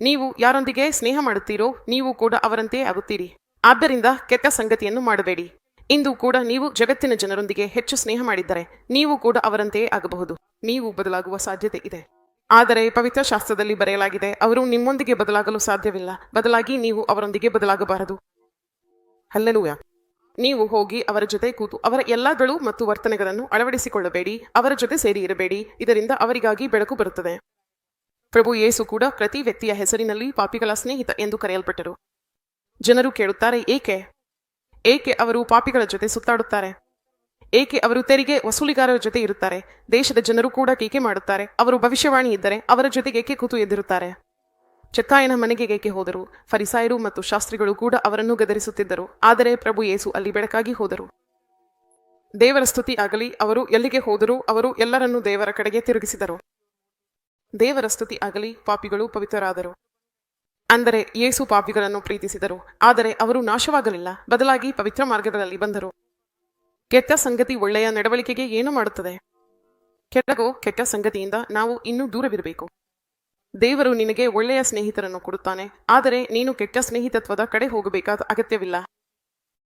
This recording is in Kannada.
ನೀವು ಯಾರೊಂದಿಗೆ ಸ್ನೇಹ ಮಾಡುತ್ತೀರೋ ನೀವು ಕೂಡ ಅವರಂತೆಯೇ ಆಗುತ್ತೀರಿ. ಆದ್ದರಿಂದ ಕೆಟ್ಟ ಸಂಗತಿಯನ್ನು ಮಾಡಬೇಡಿ. ಇಂದು ಕೂಡ ನೀವು ಜಗತ್ತಿನ ಜನರೊಂದಿಗೆ ಹೆಚ್ಚು ಸ್ನೇಹ ಮಾಡಿದ್ದರೆ ನೀವು ಕೂಡ ಅವರಂತೆಯೇ ಆಗಬಹುದು. ನೀವು ಬದಲಾಗುವ ಸಾಧ್ಯತೆ ಇದೆ. ಆದರೆ ಪವಿತ್ರ ಶಾಸ್ತ್ರದಲ್ಲಿ ಬರೆಯಲಾಗಿದೆ, ಅವರು ನಿಮ್ಮೊಂದಿಗೆ ಬದಲಾಗಲು ಸಾಧ್ಯವಿಲ್ಲ, ಬದಲಾಗಿ ನೀವು ಅವರೊಂದಿಗೆ ಬದಲಾಗಬಾರದು. ಹಲ್ಲೆಲೂಯಾ. ನೀವು ಹೋಗಿ ಅವರ ಜೊತೆ ಕೂತು ಅವರ ಎಲ್ಲಗಳು ಮತ್ತು ವರ್ತನೆಗಳನ್ನು ಅಳವಡಿಸಿಕೊಳ್ಳಬೇಡಿ, ಅವರ ಜೊತೆ ಸೇರಿ ಇರಬೇಡಿ, ಇದರಿಂದ ಅವರಿಗಾಗಿ ಬೆಳಕು ಬರುತ್ತದೆ. ಪ್ರಭು ಯೇಸು ಕೂಡ ಪ್ರತಿ ವ್ಯಕ್ತಿಯ ಹೆಸರಿನಲ್ಲಿ ಪಾಪಿಗಳ ಸ್ನೇಹಿತ ಎಂದು ಕರೆಯಲ್ಪಟ್ಟರು. ಜನರು ಕೇಳುತ್ತಾರೆ, ಏಕೆ ಅವರು ಪಾಪಿಗಳ ಜೊತೆ ಸುತ್ತಾಡುತ್ತಾರೆ? ಏಕೆ ಅವರು ತೆರಿಗೆ ವಸೂಲಿಗಾರರ ಜೊತೆ ಇರುತ್ತಾರೆ? ದೇಶದ ಜನರು ಕೂಡ ಟೀಕೆ ಮಾಡುತ್ತಾರೆ. ಅವರು ಭವಿಷ್ಯವಾಣಿ ಇದ್ದರೆ ಅವರ ಜೊತೆಗೆ ಏಕೆ ಕೂತು ಎದ್ದಿರುತ್ತಾರೆ? ಚಕ್ಕಾಯನ ಮನೆಗೆ ಏಕೆ ಹೋದರು? ಫರಿಸಾಯರು ಮತ್ತು ಶಾಸ್ತ್ರಿಗಳು ಕೂಡ ಅವರನ್ನು ಗದರಿಸುತ್ತಿದ್ದರು, ಆದರೆ ಪ್ರಭು ಯೇಸು ಅಲ್ಲಿ ಬೆಳಕಾಗಿ ಹೋದರು. ದೇವರ ಸ್ತುತಿ ಆಗಲಿ. ಅವರು ಎಲ್ಲಿಗೆ ಹೋದರೂ ಅವರು ಎಲ್ಲರನ್ನೂ ದೇವರ ಕಡೆಗೆ ತಿರುಗಿಸಿದರು. ದೇವರ ಸ್ತುತಿ ಆಗಲಿ. ಪಾಪಿಗಳು ಪವಿತ್ರರಾದರು. ಅಂದರೆ ಯೇಸು ಪಾಪಿಗಳನ್ನು ಪ್ರೀತಿಸಿದರು, ಆದರೆ ಅವರು ನಾಶವಾಗಲಿಲ್ಲ, ಬದಲಾಗಿ ಪವಿತ್ರ ಮಾರ್ಗಗಳಲ್ಲಿ ಬಂದರು. ಕೆಟ್ಟ ಸಂಗತಿ ಒಳ್ಳೆಯ ನಡವಳಿಕೆಗೆ ಏನು ಮಾಡುತ್ತದೆ? ಕೆಟ್ಟ ಸಂಗತಿಯಿಂದ ನಾವು ಇನ್ನೂ ದೂರವಿರಬೇಕು. ದೇವರು ನಿನಗೆ ಒಳ್ಳೆಯ ಸ್ನೇಹಿತರನ್ನು ಕೊಡುತ್ತಾನೆ, ಆದರೆ ನೀನು ಕೆಟ್ಟ ಸ್ನೇಹಿತತ್ವದ ಕಡೆ ಹೋಗಬೇಕಾದ ಅಗತ್ಯವಿಲ್ಲ.